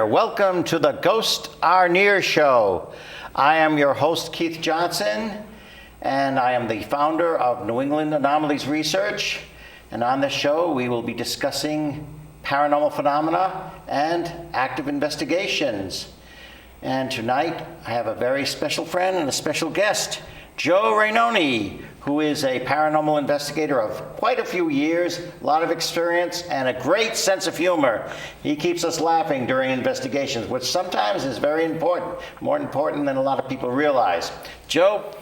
there. Welcome to the Ghost N.E.A.R show. I am your host, Keith Johnson, and I am the founder of New England Anomalies Research. And on this show, we will be discussing paranormal phenomena and active investigations. And tonight, I have a very special friend and a special guest, Joe Rainone, who is a paranormal investigator of quite a few years, a lot of experience, and a great sense of humor. He keeps us laughing during investigations, which sometimes is very important, more important than a lot of people realize. Joe,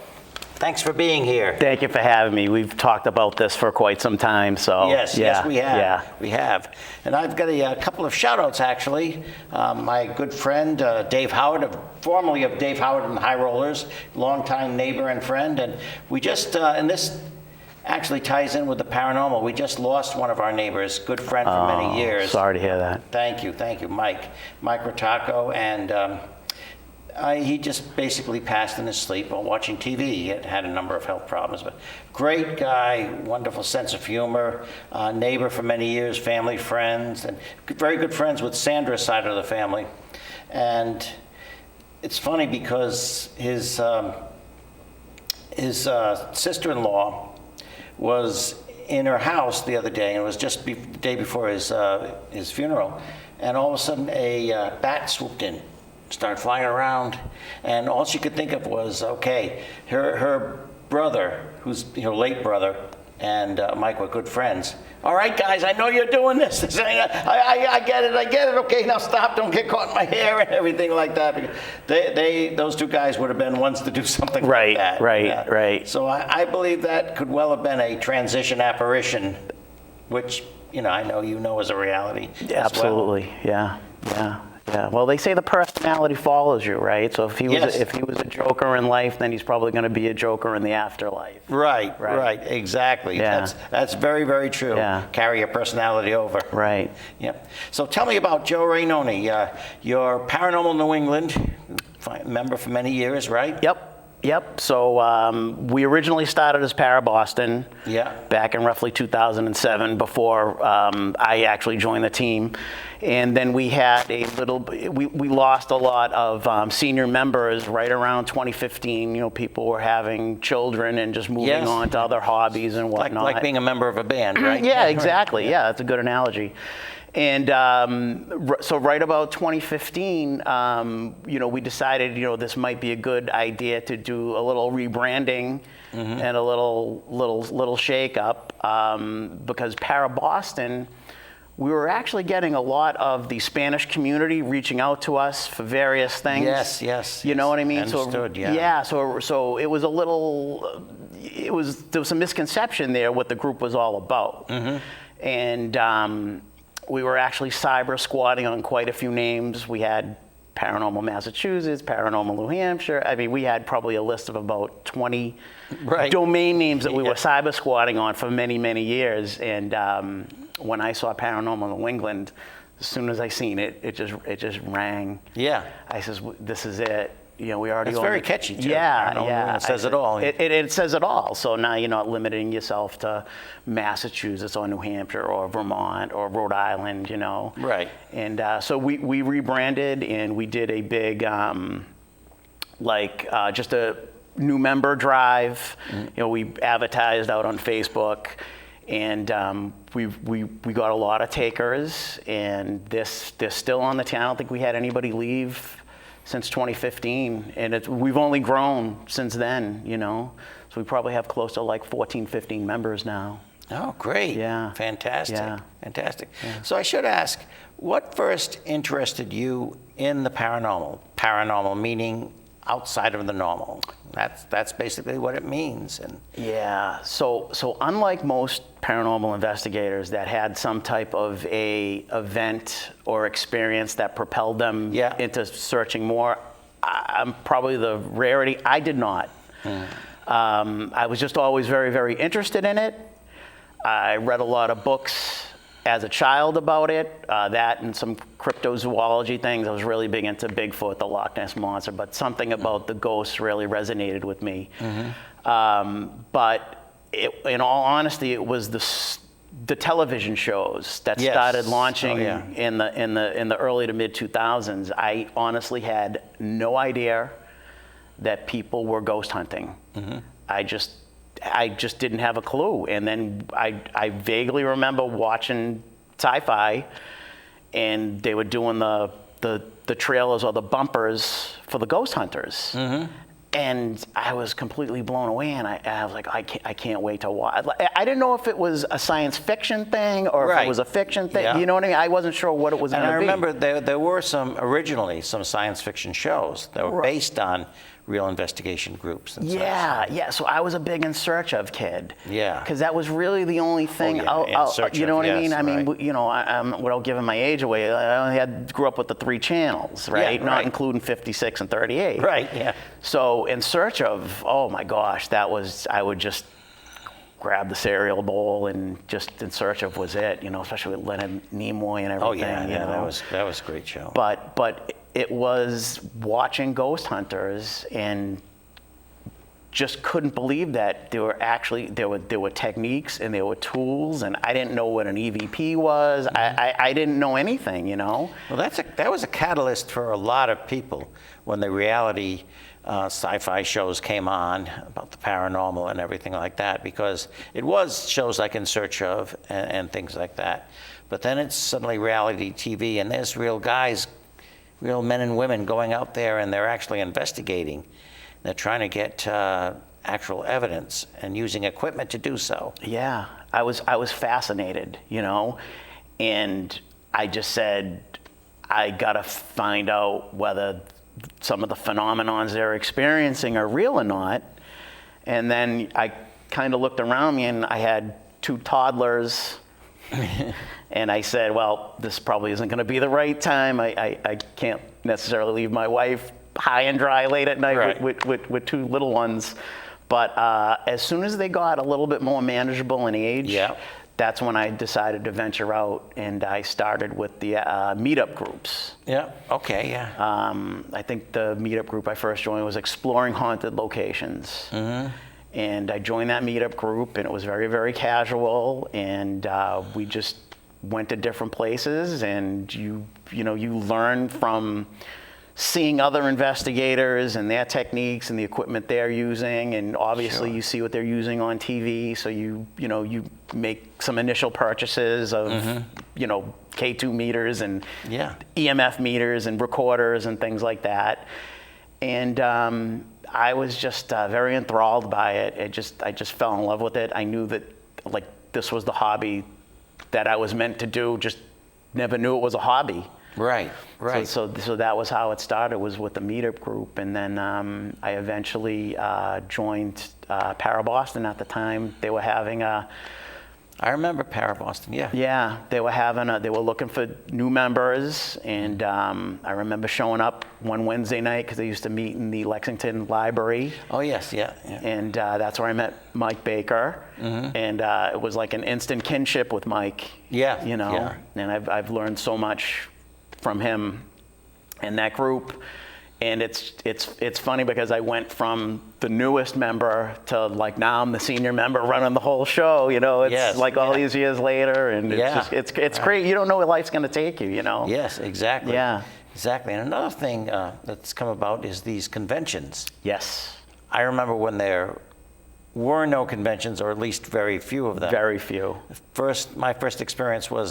thanks for being here. Thank you for having me. We've talked about this for quite some time, so. Yes, we have. Yeah. We have. And I've got a couple of shout-outs, actually. My good friend, Dave Howard, formerly of Dave Howard and the High Rollers, longtime neighbor and friend. And we just, and this actually ties in with the paranormal. We just lost one of our neighbors, good friend for many years. Sorry to hear that. Thank you, Mike Rotaco. And he just basically passed in his sleep while watching TV. He had a number of health problems, but great guy, wonderful sense of humor, neighbor for many years, family friends, and very good friends with Sandra's side of the family. And it's funny because his sister-in-law was in her house the other day, and it was just the day before his funeral, and all of a sudden a bat swooped in, started flying around, and all she could think of was, okay, her brother, who's her late brother, and Mike were good friends. All right, guys, I know you're doing this. I get it. Okay, now stop. Don't get caught in my hair and everything like that. Those two guys would have been ones to do something like that. Right. So I believe that could well have been a transition apparition, which I know is a reality. Absolutely. Well. Yeah. Well, they say the personality follows you, right? So if he was a joker in life, then he's probably going to be a joker in the afterlife. Right. Exactly. Yeah. That's very, very true. Yeah. Carry your personality over. Right. Yep. So tell me about Joe Rainone. You're Paranormal New England, member for many years, right? Yep. So we originally started as Para Boston. Yeah. Back in roughly 2007, before I actually joined the team. And then we had we lost a lot of senior members right around 2015. People were having children and just moving on to other hobbies and whatnot. Like being a member of a band, right? Yeah, exactly. Yeah, that's a good analogy. And so right about 2015, we decided, this might be a good idea to do a little rebranding and a little shake up because Para Boston, we were actually getting a lot of the Spanish community reaching out to us for various things. Yes. You know what I mean? Understood, Yeah, so it was there was some misconception there what the group was all about. And we were actually cyber squatting on quite a few names. We had Paranormal Massachusetts, Paranormal New Hampshire. I mean, we had probably a list of about 20 domain names that we were cyber squatting on for many, many years. And when I saw Paranormal New England, as soon as I seen it, it just rang. Yeah. I says, this is it. We already. It's very catchy too. Yeah. It says it all. It says it all. So now you're not limiting yourself to Massachusetts or New Hampshire or Vermont or Rhode Island. Right. And so we rebranded and we did a big just a new member drive. We advertised out on Facebook. And we got a lot of takers, and they're still on the town. I don't think we had anybody leave since 2015, and we've only grown since then, So we probably have close to 14, 15 members now. Oh, great. Yeah. Fantastic. Yeah. Fantastic. Yeah. So I should ask, what first interested you in the paranormal? Paranormal meaning outside of the normal. That's basically what it means. And yeah. So unlike most paranormal investigators that had some type of a event or experience that propelled them into searching more, I'm probably the rarity. I did not. I was just always very, very interested in it. I read a lot of books as a child about it, that and some cryptozoology things. I was really big into Bigfoot, the Loch Ness Monster, but something about the ghosts really resonated with me. But in all honesty, it was the television shows that Yes. started launching Oh, yeah. in the early to mid 2000s, I honestly had no idea that people were ghost hunting. I just didn't have a clue. And then I vaguely remember watching sci-fi, and they were doing the trailers or the bumpers for the ghost hunters. And I was completely blown away, and I was like, I can't wait to watch. I didn't know if it was a science fiction thing or if it was a fiction thing. Yeah. You know what I mean? I wasn't sure what it was going to be. And I remember there were originally some science fiction shows that were based on real investigation groups and such. Yeah. So I was a big In Search Of kid. Yeah. Because that was really the only thing. In Search you know Of, what I mean? yes, I mean, right. you know, without giving my age away, I only grew up with the 3 channels, right? Yeah, Not right. including 56 and 38. Right. Yeah. So In Search Of, oh my gosh, I would just grab the cereal bowl and just In Search Of was it, you know, especially with Leonard Nimoy and everything. Oh yeah. you Yeah. know? That was a great show. But it was watching ghost hunters and just couldn't believe that there were techniques and there were tools, and I didn't know what an EVP was. I didn't know anything, you know. Well, that was a catalyst for a lot of people when the reality sci-fi shows came on about the paranormal and everything like that, because it was shows like In Search Of and things like that. But then it's suddenly reality TV, and there's real guys, real men and women going out there, and they're actually investigating. They're trying to get actual evidence and using equipment to do so. Yeah, I was fascinated, you know, and I just said, I gotta find out whether some of the phenomenons they're experiencing are real or not. And then I kind of looked around me, and I had 2 toddlers, and I said, well, this probably isn't going to be the right time. I can't necessarily leave my wife high and dry late at night Right. with 2 little ones. But as soon as they got a little bit more manageable in age, Yeah. that's when I decided to venture out, and I started with the meetup groups. Yeah. Okay. Yeah. I think the meetup group I first joined was Exploring Haunted Locations. And I joined that meetup group, and it was very, very casual, and we just went to different places, and you learn from seeing other investigators and their techniques and the equipment they're using, and obviously Sure. you see what they're using on TV, so you make some initial purchases of K2 meters and Yeah. EMF meters and recorders and things like that. And I was just very enthralled by it. I just fell in love with it. I knew that like this was the hobby that I was meant to do. Just never knew it was a hobby. Right. Right. So that was how it started, was with the meetup group, and then I eventually joined Para Boston at the time. They were having I remember Para Boston. Yeah. yeah, they were looking for new members, and I remember showing up one Wednesday night because they used to meet in the Lexington Library. Oh yes. Yeah. Yeah. And that's where I met Mike Baker, and it was like an instant kinship with Mike. Yeah, you know, yeah. and I've learned so much from him and that group. And it's funny because I went from the newest member to like now I'm the senior member running the whole show. You know, it's Yes, like all yeah. these years later, and it's great. You don't know where life's going to take you. You know. Yes. Exactly. Yeah. Exactly. And another thing that's come about is these conventions. Yes. I remember when there were no conventions, or at least very few of them. Very few. My first experience was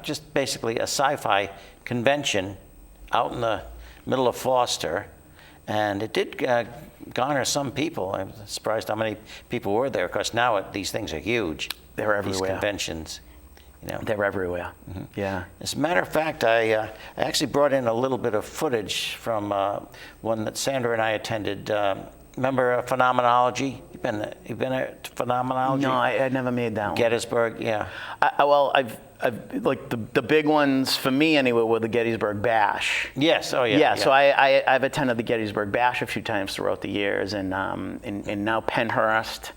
just basically a sci-fi convention out in the middle of Foster, and it did garner some people. I'm surprised how many people were there, because now these things are huge. They're everywhere. These conventions, you know. They're everywhere. Yeah. As a matter of fact, I actually brought in a little bit of footage from one that Sandra and I attended. Remember Phenomenology? You've been at Phenomenology? No, I never made that one. Gettysburg, yeah. I've like the big ones for me anyway were the Gettysburg Bash. Yes, oh yeah. Yeah, so I've attended the Gettysburg Bash a few times throughout the years, and now Pennhurst,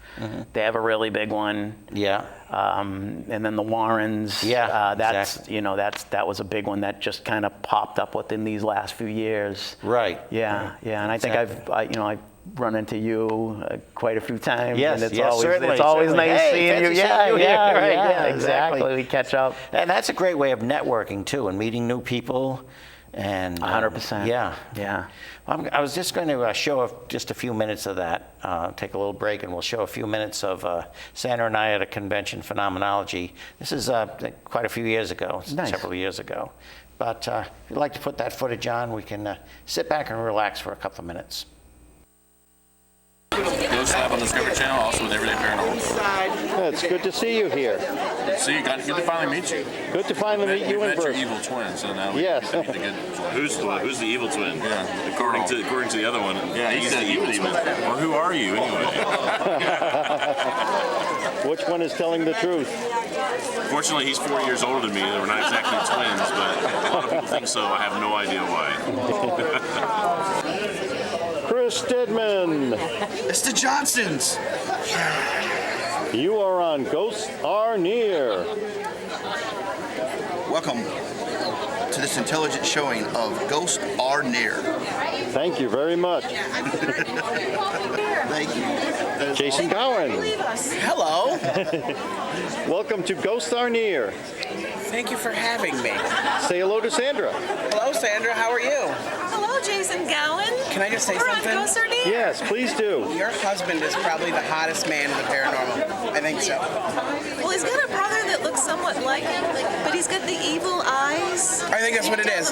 they have a really big one. Yeah. And then the Warrens. Yeah, that's exactly. that was a big one that just kind of popped up within these last few years. Right. Yeah, Right. yeah, and I think Exactly. I've run into you quite a few times. Yes, and yes, certainly, it's always certainly. nice Hey, seeing you. fancy Yeah, seeing you here. yeah, Right, yeah, yeah, exactly. We catch up. And that's a great way of networking too, and meeting new people. And 100%. Yeah. Yeah. I was just going to show just a few minutes of that. Take a little break, and we'll show a few minutes of Sandra and I at a convention, Phenomenology. This is quite a few years ago, Nice. several years ago. But if you'd like to put that footage on, we can sit back and relax for a couple of minutes. Ghost Lab on the Discovery Channel, also with Everyday Paranormal. It's good to see you here. See, good to finally meet you. Good to finally meet you in met your person. evil twin, so now Yes. we need to get Who's the evil twin? Yeah. According to the other one. Yeah, he's the evil twin. Well, who are you anyway? Which one is telling the truth? Fortunately, he's 4 years older than me. We're not exactly twins, but a lot of people think so. I have no idea why. Chris Stedman, It's the Johnsons. you are on Ghosts Are Near. Welcome to this intelligent showing of Ghosts Are Near. Thank you very much. Thank you. Jason Cowan, Hello. welcome to Ghosts Are Near. Thank you for having me. Say hello to Sandra. Hello, Sandra. How are you? Hello, Jason Gowan. Can I just say We're on something? Ghosts Are Near. Yes, please do. Your husband is probably the hottest man in the paranormal. I think so. Well, he's got a brother that looks somewhat like him, but he's got the evil eyes. I think that's what it is.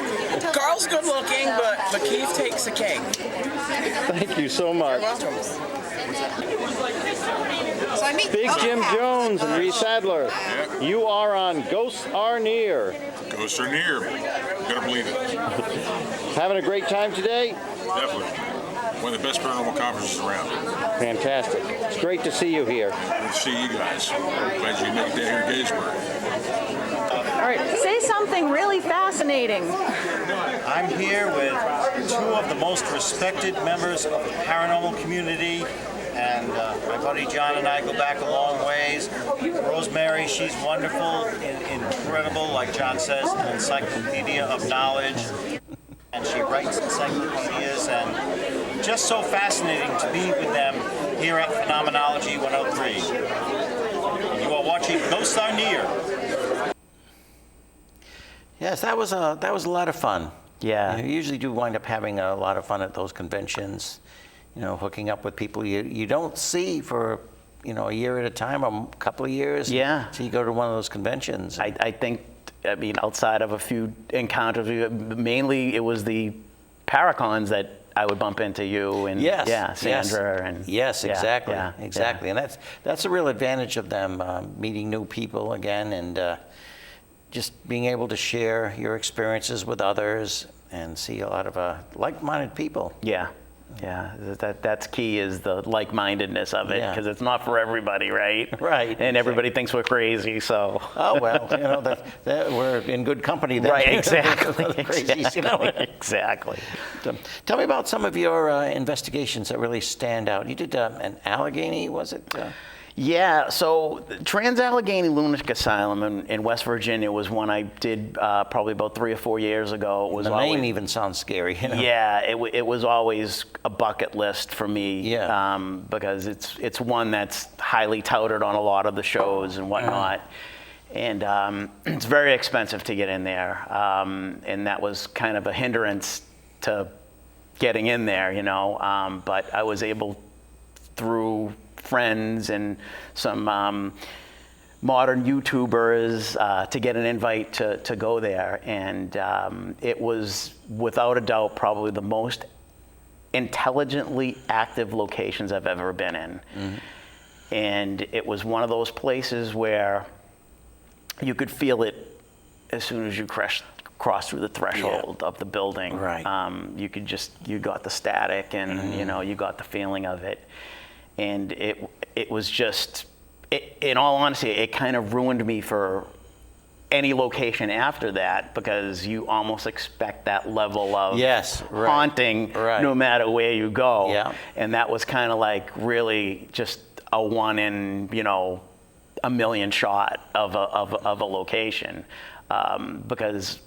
Carl's good looking, but Keith takes the cake. Thank you so much. You're welcome. So I meet Big Jim Jones and Reese Sadler, you are on Ghosts Are Near. Ghosts are near. Gotta believe it. Having a great time today? Definitely. One of the best paranormal conferences around. Fantastic. It's great to see you here. Good to see you guys. Glad you made it down here in Gettysburg. All right, say something really fascinating. I'm here with two of the most respected members of the paranormal community, and my buddy John and I go back a long ways. Rosemary, she's wonderful, incredible, like John says, an encyclopedia of knowledge, and she writes encyclopedias, and just so fascinating to be with them here at Phenomenology 103. You are watching Ghosts Are Near. Yes, that was a lot of fun. Yeah. You usually do wind up having a lot of fun at those conventions. You know, hooking up with people you don't see for a year at a time, or a couple of years. Yeah. So you go to one of those conventions. I mean, outside of a few encounters, mainly it was the Paracons that I would bump into you and Sandra and yes, exactly, yeah, exactly, and that's a real advantage of them, meeting new people again, and just being able to share your experiences with others and see a lot of like-minded people. Yeah. That's key, is the like-mindedness of it, because it's not for everybody, right? Right. And everybody thinks we're crazy, so. Oh well, that we're in good company then. Right, exactly. Crazies, Exactly. Tell me about some of your investigations that really stand out. You did an Allegheny, was it? Yeah, so Trans-Allegheny Lunatic Asylum in West Virginia was one I did probably about 3 or 4 years ago. It was the name even sounds scary. Yeah, it was always a bucket list for me. Yeah. Because it's one that's highly touted on a lot of the shows and whatnot. And it's very expensive to get in there. And that was kind of a hindrance to getting in there, but I was able, through friends and some modern YouTubers, to get an invite to go there. And it was, without a doubt, probably the most intelligently active locations I've ever been in. Mm-hmm. And it was one of those places where you could feel it as soon as you cross through the threshold of the building. Right. You got the static, and you got the feeling of it. And it was just, in all honesty, it kind of ruined me for any location after that, because you almost expect that level of haunting no matter where you go. Yeah. And that was kind of like really just a one in, a million shot of a location, because,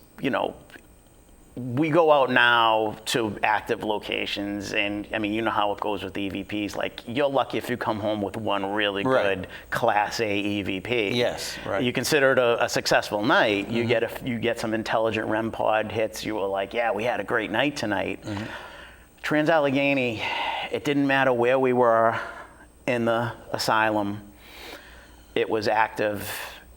we go out now to active locations, and I mean, you know how it goes with EVPs. Like, you're lucky if you come home with one really good Class A EVP. Yes, right. You consider it a successful night. You get some intelligent REM pod hits. You were like, yeah, we had a great night tonight. Trans-Allegheny, it didn't matter where we were in the asylum. It was active.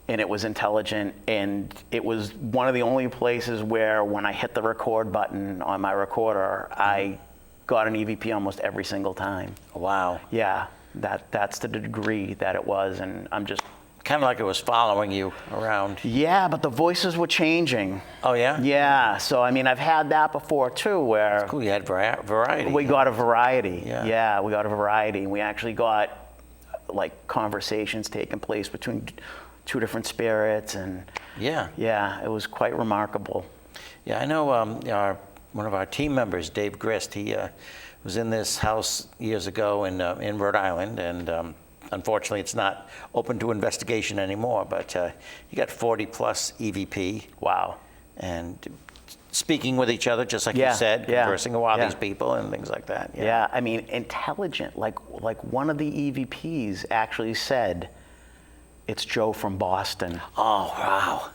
And it was intelligent, and it was one of the only places where when I hit the record button on my recorder, I got an EVP almost every single time. Wow. Yeah, that's the degree that it was, and I'm just... Kind of like it was following you around. Yeah, but the voices were changing. Oh, yeah? Yeah, so I mean, I've had that before too, where... That's cool, you had variety. We got a variety. Yeah. We got a variety, and we actually got like conversations taking place between 2 different spirits, and yeah, it was quite remarkable. Yeah, I know one of our team members, Dave Grist, he was in this house years ago in Rhode Island, and unfortunately it's not open to investigation anymore, but he got 40 plus EVP. Wow. And speaking with each other, just like you said, conversing with all these people and things like that. Yeah, I mean, intelligent, like one of the EVPs actually said, "It's Joe from Boston." Oh, wow.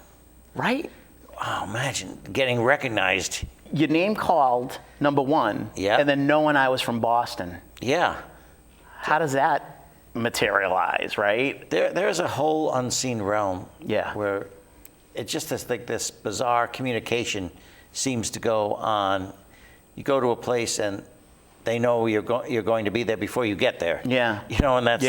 Right? Wow, imagine getting recognized. Your name called, number one, and then knowing I was from Boston. Yeah. How does that materialize, right? There's a whole unseen realm Yeah. where it just is like this bizarre communication seems to go on. You go to a place and they know you're going to be there before you get there. Yeah. You know, and that's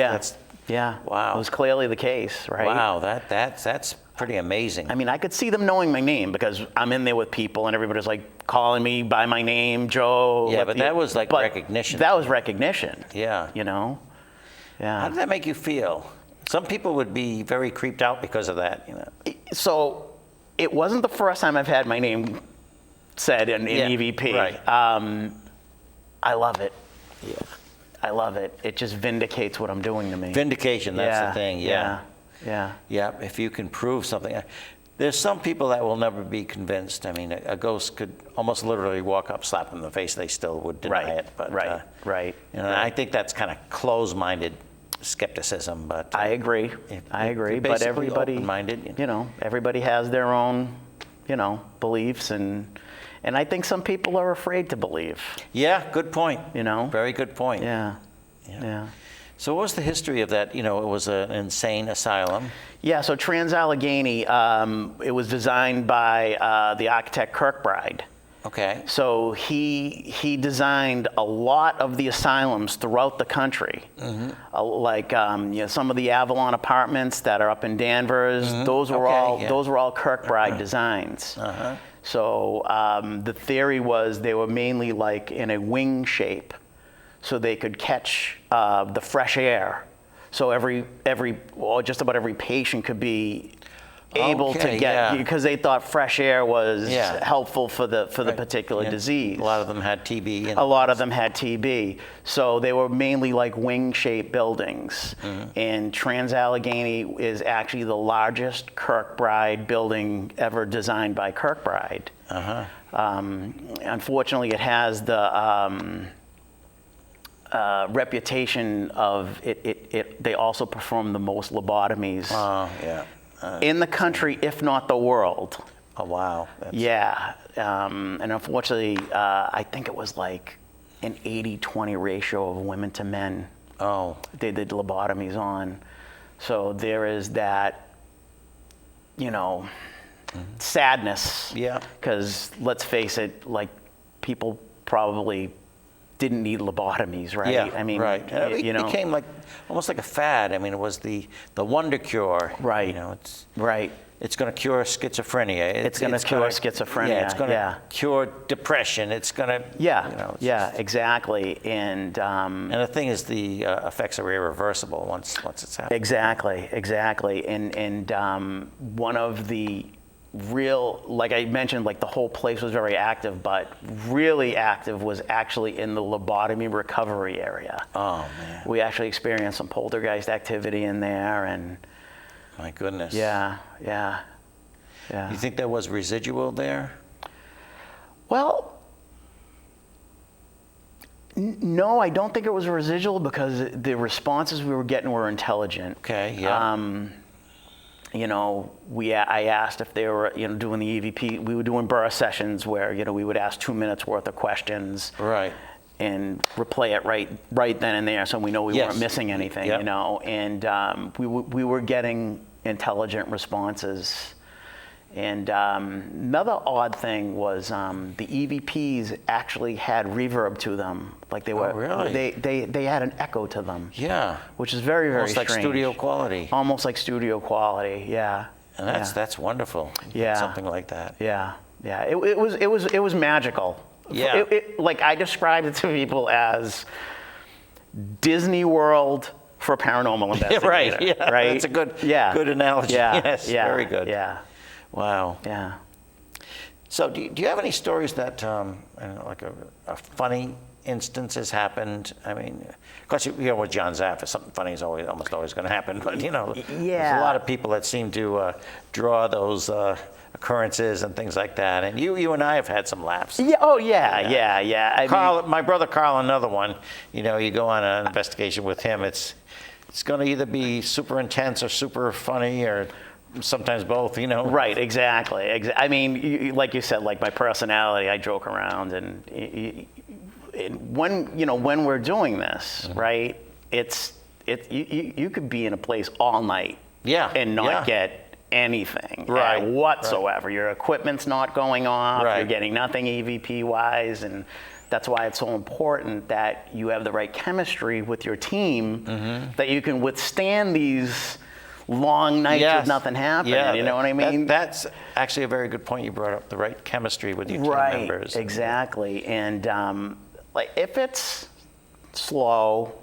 yeah. Wow. It was clearly the case, right? Wow, that's pretty amazing. I mean, I could see them knowing my name because I'm in there with people and everybody's like calling me by my name, Joe. Yeah, but that was like recognition. That was recognition. Yeah. You know? Yeah. How did that make you feel? Some people would be very creeped out because of that, you know. So it wasn't the first time I've had my name said in EVP. Right. I love it. Yeah. I love it. It just vindicates what I'm doing to me. Vindication, that's the thing, Yeah. Yeah, if you can prove something. There's some people that will never be convinced. I mean, a ghost could almost literally walk up, slap them in the face, they still would deny it. But, right. You know, I think that's kind of closed-minded skepticism, but... I agree. But everybody, open-minded. you know, everybody has their own, you know, beliefs, and I think some people are afraid to believe. Yeah, good point. You know? Very good point. Yeah. So what was the history of that? You know, it was an insane asylum. Yeah, so Trans-Allegheny, it was designed by the architect Kirkbride. Okay. So he designed a lot of the asylums throughout the country, like you know, some of the Avalon apartments that are up in Danvers. Those were all Kirkbride designs. So the theory was they were mainly like in a wing shape, so they could catch the fresh air. So just about every patient could be able to get, because they thought fresh air was helpful for the particular disease. A lot of them had TB. A lot of them had TB. So they were mainly like wing-shaped buildings. And Trans-Allegheny is actually the largest Kirkbride building ever designed by Kirkbride. Unfortunately, it has the reputation of they also perform the most lobotomies in the country, if not the world. Oh, wow. And unfortunately, I think it was like an 80-20 ratio of women to men. Oh. They did lobotomies on. So there is that, you know, sadness. Yeah. Because let's face it, like, people probably didn't need lobotomies, right? Yeah, I mean, it became like almost like a fad. I mean, it was the wonder cure. Right. You know, it's going to cure schizophrenia. It's going to cure schizophrenia. Yeah, it's going to cure depression. It's going to. Yeah, exactly. And the thing is, the effects are irreversible once it's happened. Exactly. And one of the real, like I mentioned, like the whole place was very active, but really active was actually in the lobotomy recovery area. Oh, man. We actually experienced some poltergeist activity in there, and my goodness. Yeah. You think there was residual there? Well, no, I don't think it was a residual because the responses we were getting were intelligent. Okay, yeah. You know, I asked if they were, you know, doing the EVP. We were doing burst sessions where, you know, we would ask 2 minutes worth of questions. Right. And replay it right then and there, so we know we weren't missing anything, you know. And we were getting intelligent responses. And another odd thing was the EVPs actually had reverb to them, like they were. Oh, really? They had an echo to them. Yeah. Which is very, very almost strange. like studio quality. Almost like studio quality. Yeah. And that's wonderful. Yeah. Something like that. Yeah. Yeah. It was magical. Yeah. Like I described it to people as Disney World for paranormal investigator. Right. Yeah. Right. That's a good analogy. Yeah. Yes. Yeah. Very good. Yeah. Wow. Yeah. So do you have any stories that, I don't know, like a funny instance has happened? I mean, of course, you know, with John Zaff, something funny is almost always going to happen. But, you know, there's a lot of people that seem to draw those occurrences and things like that. And you and I have had some laughs. Yeah. Oh, yeah. Yeah. Carl, my brother Carl, another one. You know, you go on an investigation with him, it's going to either be super intense or super funny or sometimes both, you know. Right, exactly. I mean, like you said, like my personality, I joke around, and when we're doing this, right? You could be in a place all night, and not get anything whatsoever. Right. Your equipment's not going off. Right. You're getting nothing EVP wise, and that's why it's so important that you have the right chemistry with your team, that you can withstand these long nights with nothing happening. Yeah, you know what I mean? That's actually a very good point you brought up, the right chemistry with your team members. Right, exactly. And like if it's slow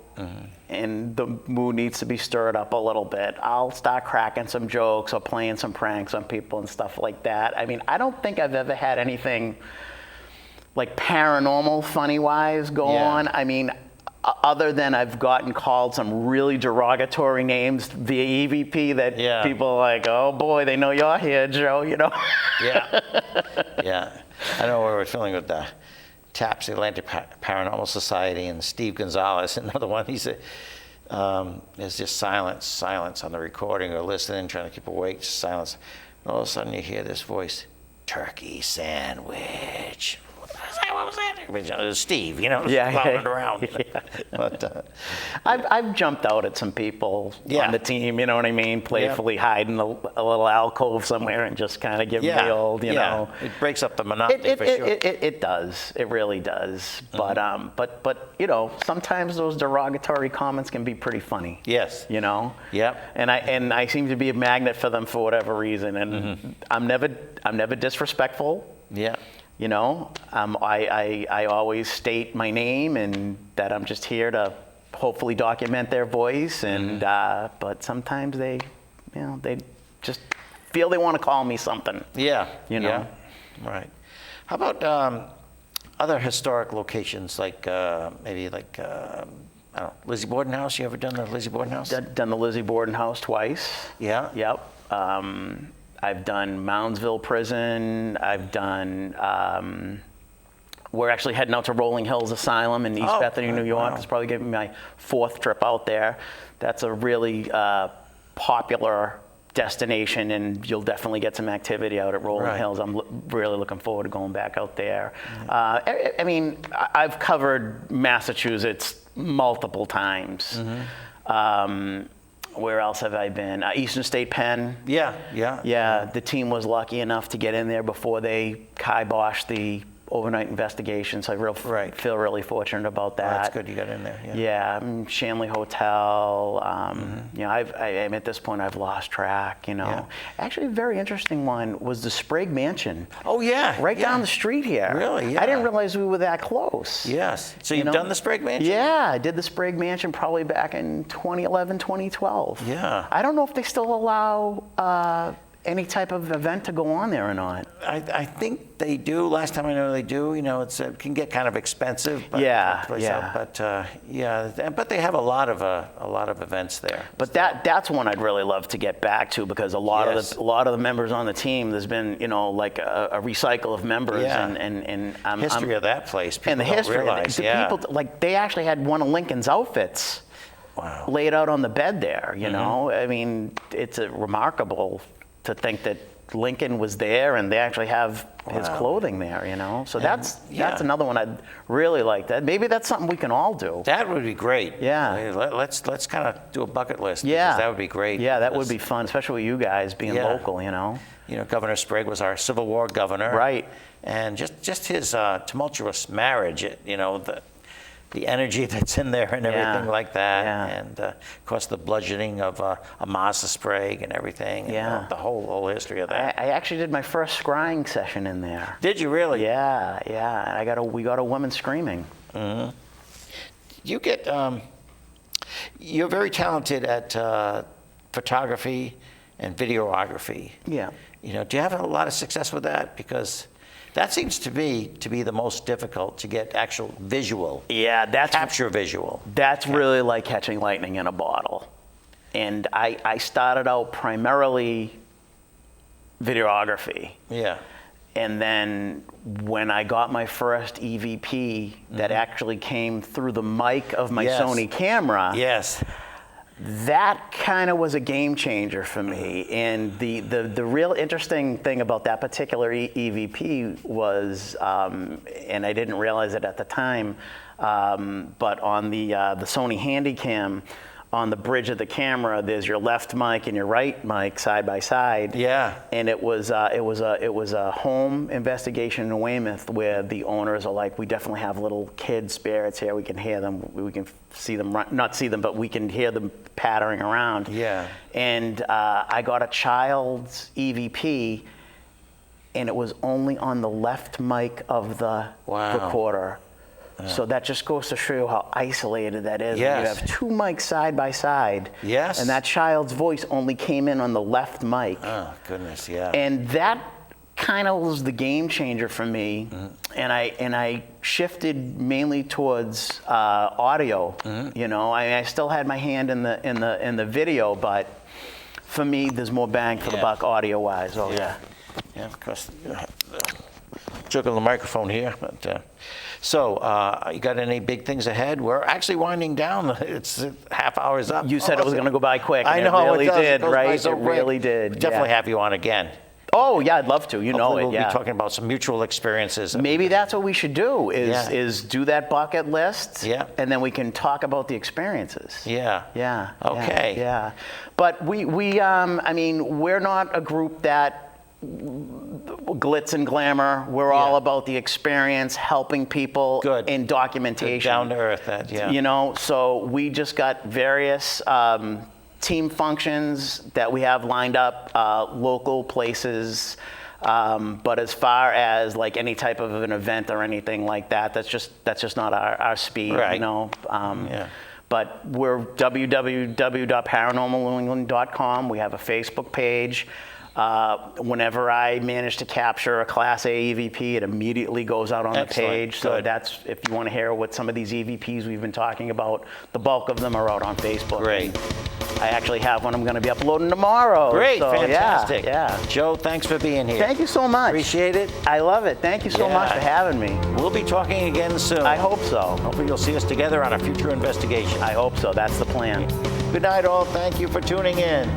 and the mood needs to be stirred up a little bit, I'll start cracking some jokes or playing some pranks on people and stuff like that. I mean, I don't think I've ever had anything like paranormal funny-wise go on. I mean, other than I've gotten called some really derogatory names via EVP that people are like, oh boy, they know you're here, Joe, you know? Yeah. I know we were feeling with the TAPS, the Atlantic Paranormal Society, and Steve Gonzalez, another one. He said, there's just silence on the recording or listening, trying to keep awake, just silence. And all of a sudden you hear this voice, turkey sandwich. What was that? It was Steve, you know, floundering around. But, I've jumped out at some people on the team, you know what I mean? Playfully hide in a little alcove somewhere and just kind of give them the old, you know. It breaks up the monotony for sure. It does. It really does. But you know, sometimes those derogatory comments can be pretty funny. Yes. You know? Yep. And I seem to be a magnet for them for whatever reason. And I'm never disrespectful. Yeah. You know, I always state my name and that I'm just here to hopefully document their voice. And but sometimes they just feel they want to call me something. Yeah. You know. Yeah. Right. How about other historic locations like maybe like I don't know, Lizzie Borden House? You ever done the Lizzie Borden House? Done the Lizzie Borden House twice. Yeah. Yep. I've done Moundsville Prison. I've done, we're actually heading out to Rolling Hills Asylum in East Bethany, New York. It's probably going to be my 4th trip out there. That's a really popular destination, and you'll definitely get some activity out at Rolling Hills. I'm really looking forward to going back out there. I mean, I've covered Massachusetts multiple times. Where else have I been? Eastern State Pen. Yeah. The team was lucky enough to get in there before they kiboshed the overnight investigation, so I feel really fortunate about that. Well, that's good you got in there. Shanley Hotel. You know, I'm at this point I've lost track. You know, actually, a very interesting one was the Sprague Mansion. Oh yeah, right down the street here. Really? Yeah. I didn't realize we were that close. Yes. So you've done the Sprague Mansion? Yeah, I did the Sprague Mansion probably back in 2011, 2012. Yeah. I don't know if they still allow any type of event to go on there or not? I think they do. Last time I know they do. You know, it can get kind of expensive. But Yeah, place yeah. out. But but they have a lot of events there. But that's one I'd really love to get back to, because a lot Yes. of the members on the team, there's been, you know, like a recycle of members. Yeah. And History of that place. People and the don't history. realize. The Yeah. people, like, they actually had one of Lincoln's outfits Wow. laid out on the bed there. Mm-hmm. You know, I mean, it's remarkable to think that Lincoln was there and they actually have his clothing there. You know, so that's another one I'd really like. That maybe that's something we can all do. That would be great. Yeah. Let's kind of do a bucket list. Yeah, because that would be great. Yeah, that would be fun, especially with you guys being Yeah. local. You know. You know, Governor Sprague was our Civil War governor. Right. And just his tumultuous marriage, you know, the energy that's in there and everything like that. Yeah. And of course the bludgeoning of Amasa Sprague and everything. And Yeah. the whole history of that. I actually did my first scrying session in there. Did you really? Yeah, yeah. We got a woman screaming. You get, you're very talented at photography and videography. Yeah. You know, do you have a lot of success with that? Because that seems to be the most difficult, to get actual visual. Yeah, Capture visual. That's really like catching lightning in a bottle. And I started out primarily videography. Yeah. And then when I got my first EVP that actually came through the mic of my Yes. Sony camera, Yes. that kind of was a game changer for me. And the real interesting thing about that particular EVP was, and I didn't realize it at the time, but on the Sony Handycam, on the bridge of the camera, there's your left mic and your right mic side by side. Yeah. And it was a home investigation in Weymouth where the owners are like, we definitely have little kid spirits here. We can hear them. We can see them not see them, but we can hear them pattering around. Yeah. And I got a child's EVP, and it was only on the left mic of the recorder. So that just goes to show you how isolated that is. Yes. When you have two mics side by side. Yes. And that child's voice only came in on the left mic. Oh, goodness, yeah. And that kind of was the game changer for me. And I shifted mainly towards audio. You know, I still had my hand in the video, but for me, there's more bang for the buck audio-wise. Oh yeah. Yeah, of course. Juggle the microphone here, but so you got any big things ahead? We're actually winding down. It's half hour's up. You said it was going to go by quick. I and know it really does. did, goes by right? so It quick. really did. Definitely yeah. have you on again. Oh yeah, I'd love to. You know Hopefully it. we'll Yeah. be talking about some mutual experiences. Maybe that's what we should do is do that bucket list. Yeah. And then we can talk about the experiences. Yeah. Yeah. Okay. Yeah. But we I mean, we're not a group that glitz and glamour. We're all about the experience, helping people in documentation. Down to earth, that, yeah. You know, so we just got various team functions that we have lined up, local places. But as far as like any type of an event or anything like that, that's just not our speed, Right. you know. Yeah. But we're www.paranormalnewengland.com. We have a Facebook page. Whenever I manage to capture a Class A EVP, it immediately goes out on Excellent. the page. So Good. that's, if you want to hear what some of these EVPs we've been talking about, the bulk of them are out on Facebook. Great. I actually have one I'm going to be uploading tomorrow. Great, So, fantastic. Yeah. Joe, thanks for being here. Thank you so much. Appreciate it. I love it. Thank you so much Yeah. for having me. We'll be talking again soon. I hope so. Hopefully you'll see us together on a future investigation. I hope so. That's the plan. Good night, all. Thank you for tuning in.